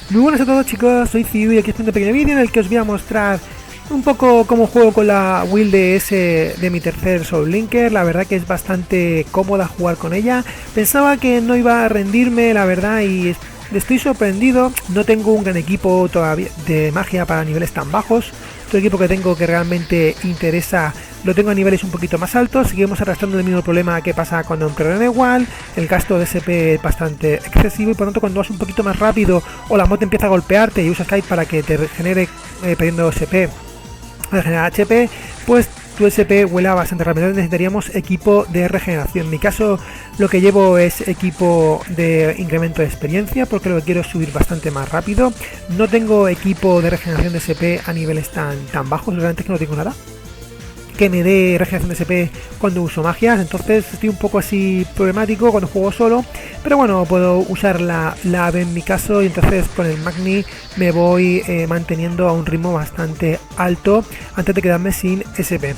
Muy buenas a todos chicos, soy Ciu y aquí estoy en un pequeño vídeo en el que os voy a mostrar un poco cómo juego con la Will DS de mi tercer Soul Linker. La verdad que es bastante cómoda jugar con ella. Pensaba que no iba a rendirme, la verdad, y estoy sorprendido. No tengo un gran equipo todavía de magia para niveles tan bajos. Todo el equipo que tengo que realmente interesa lo tengo a niveles un poquito más altos. Seguimos arrastrando el mismo problema que pasa cuando en igual. El gasto de SP es bastante excesivo y por lo tanto cuando vas un poquito más rápido o la moto empieza a golpearte y usas Kite para que te regenere perdiendo SP, regenera HP, pues tu SP vuela bastante rápido. Necesitaríamos equipo de regeneración. En mi caso lo que llevo es equipo de incremento de experiencia porque lo que quiero es subir bastante más rápido. No tengo equipo de regeneración de SP a niveles tan bajos, realmente es que no tengo nada que me dé regeneración de SP cuando uso magias, entonces estoy un poco así problemático cuando juego solo, pero bueno, puedo usar la ave en mi caso y entonces con el Magni me voy manteniendo a un ritmo bastante alto antes de quedarme sin SP.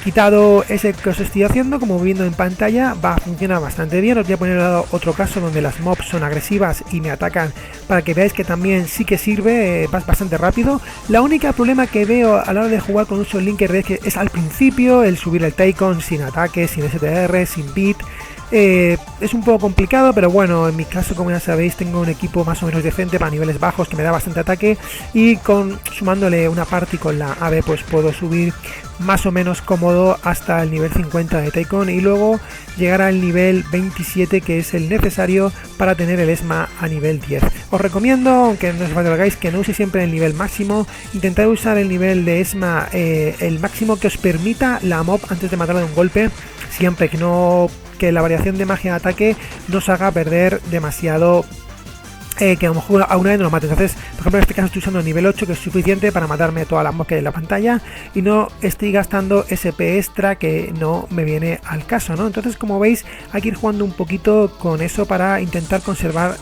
Quitado ese que os estoy haciendo, como viendo en pantalla, va a funcionar bastante bien. Os voy a poner otro caso donde las mobs son agresivas y me atacan para que veáis que también sí que sirve, va bastante rápido. La única problema que veo a la hora de jugar con un Soul Linker es que es al principio el subir el Taikon sin ataque, sin STR, sin beat. Es un poco complicado, pero bueno, en mi caso, como ya sabéis, tengo un equipo más o menos decente para niveles bajos que me da bastante ataque y sumándole una party con la ave pues puedo subir más o menos cómodo hasta el nivel 50 de Taikon y luego llegar al nivel 27 que es el necesario para tener el ESMA a nivel 10. Os recomiendo, aunque no os lo hagáis, que no use siempre el nivel máximo, intentad usar el nivel de ESMA el máximo que os permita la mob antes de matarla de un golpe, siempre que la variación de magia de ataque no os haga perder demasiado, que a lo mejor a una vez no lo mate. Entonces, por ejemplo, en este caso estoy usando el nivel 8 que es suficiente para matarme todas las moscas que hay en la pantalla y no estoy gastando SP extra que no me viene al caso, ¿no? Entonces, como veis, hay que ir jugando un poquito con eso para intentar conservar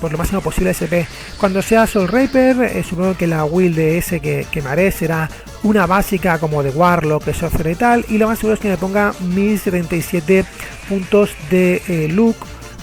por lo máximo posible SP. Cuando sea Soul Reaper, supongo que la Will de ese que me haré será una básica como de Warlock, Sorcerer y tal, y lo más seguro es que me ponga 1077 puntos de look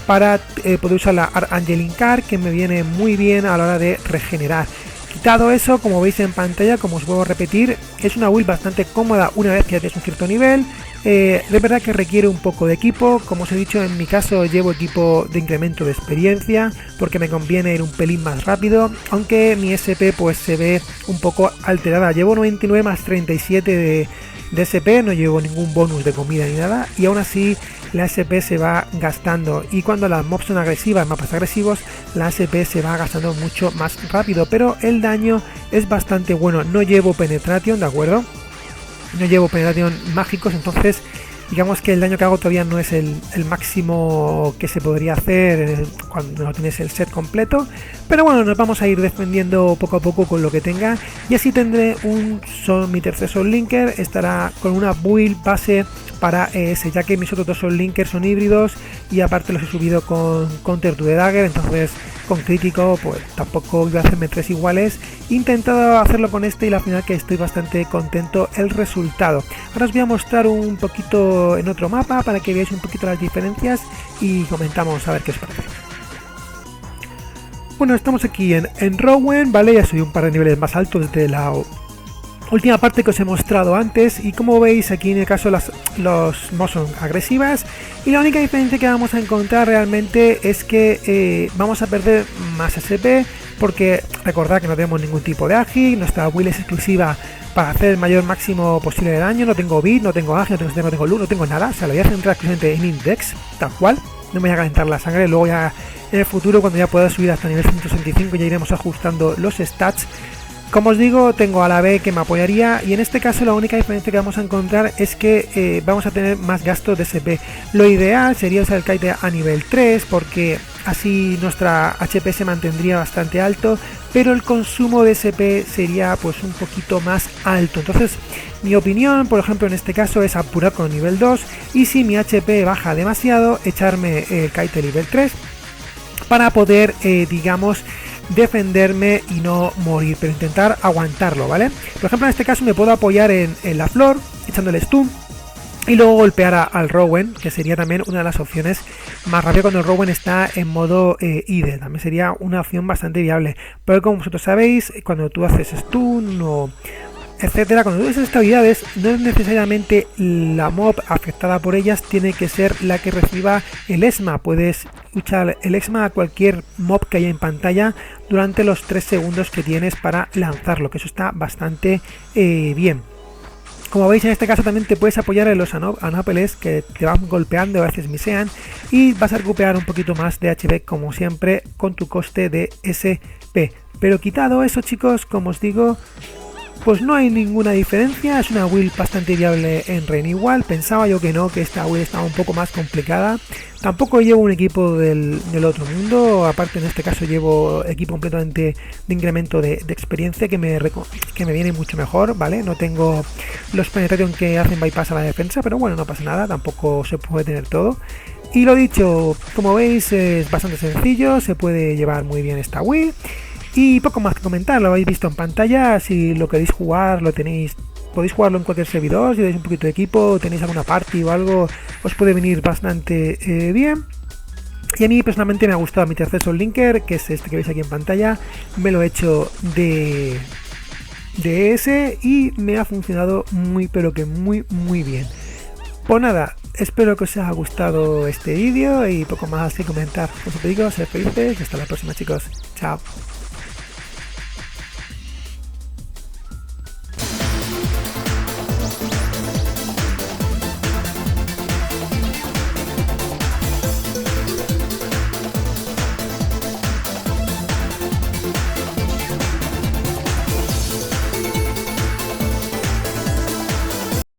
para poder usar la Arcangel Car, que me viene muy bien a la hora de regenerar. Quitado eso, como veis en pantalla, como os vuelvo a repetir, es una build bastante cómoda una vez que ya tienes un cierto nivel. De verdad que requiere un poco de equipo. Como os he dicho, en mi caso llevo equipo de incremento de experiencia porque me conviene ir un pelín más rápido, aunque mi SP pues se ve un poco alterada. Llevo 99 más 37 de SP, no llevo ningún bonus de comida ni nada y aún así la SP se va gastando, y cuando las mobs son agresivas, mapas agresivos, la SP se va gastando mucho más rápido, pero el daño es bastante bueno. No llevo penetration, ¿de acuerdo? No llevo penetration mágicos, entonces digamos que el daño que hago todavía no es el máximo que se podría hacer cuando no tienes el set completo, pero bueno, nos vamos a ir defendiendo poco a poco con lo que tenga y así tendré mi tercer Soul Linker. Estará con una build base para ese, ya que mis otros dos Soul Linkers son híbridos y aparte los he subido con Counter to the Dagger, entonces con crítico pues tampoco iba a hacerme tres iguales. He intentado hacerlo con este y la final que estoy bastante contento el resultado. Ahora os voy a mostrar un poquito en otro mapa para que veáis un poquito las diferencias y comentamos a ver qué os parece. Bueno, estamos aquí en Rowan, ¿vale? Ya soy un par de niveles más altos desde la última parte que os he mostrado antes y como veis aquí en el caso los mobs son agresivas y la única diferencia que vamos a encontrar realmente es que vamos a perder más SP porque recordad que no tenemos ningún tipo de agi, nuestra build es exclusiva para hacer el mayor máximo posible de daño, no tengo beat, no tengo agi, no tengo loot, no tengo nada, o sea, lo voy a centrar exclusivamente en index, tal cual, no me voy a calentar la sangre, luego ya en el futuro cuando ya pueda subir hasta nivel 165 ya iremos ajustando los stats. Como os digo, tengo a la B que me apoyaría y en este caso la única diferencia que vamos a encontrar es que vamos a tener más gastos de SP. Lo ideal sería usar el Kite a nivel 3 porque así nuestra HP se mantendría bastante alto, pero el consumo de SP sería pues un poquito más alto. Entonces mi opinión, por ejemplo en este caso, es apurar con nivel 2 y si mi HP baja demasiado, echarme el Kite nivel 3 para poder, digamos, defenderme y no morir, pero intentar aguantarlo, ¿vale? Por ejemplo en este caso me puedo apoyar en la flor echándole stun y luego golpear al Rowan, que sería también una de las opciones más rápidas cuando el Rowan está en modo IDE. También sería una opción bastante viable. Pero como vosotros sabéis, cuando tú haces stun o etcétera, cuando tú usas estas habilidades, no es necesariamente la mob afectada por ellas, tiene que ser la que reciba el ESMA. Puedes usar el ESMA a cualquier mob que haya en pantalla durante los 3 segundos que tienes para lanzarlo, que eso está bastante bien. Como veis, en este caso también te puedes apoyar en los anápeles que te van golpeando, a veces misean, y vas a recuperar un poquito más de HP como siempre con tu coste de SP. Pero quitado eso, chicos, como os digo, pues no hay ninguna diferencia. Es una build bastante viable en Rain igual. Pensaba yo que no, que esta build estaba un poco más complicada. Tampoco llevo un equipo del otro mundo. Aparte, en este caso llevo equipo completamente de incremento de experiencia que me viene mucho mejor, ¿vale? No tengo los penetration que hacen bypass a la defensa, pero bueno, no pasa nada. Tampoco se puede tener todo. Y lo dicho, como veis, es bastante sencillo. Se puede llevar muy bien esta build. Y poco más que comentar, lo habéis visto en pantalla. Si lo queréis jugar, lo tenéis, podéis jugarlo en cualquier servidor. Si tenéis un poquito de equipo, tenéis alguna party o algo, os puede venir bastante bien. Y a mí personalmente me ha gustado mi tercer Soul Linker, que es este que veis aquí en pantalla. Me lo he hecho de ese y me ha funcionado muy, pero que muy bien. Pues nada, espero que os haya gustado este vídeo y poco más que comentar. Os digo, sed felices y hasta la próxima, chicos. Chao.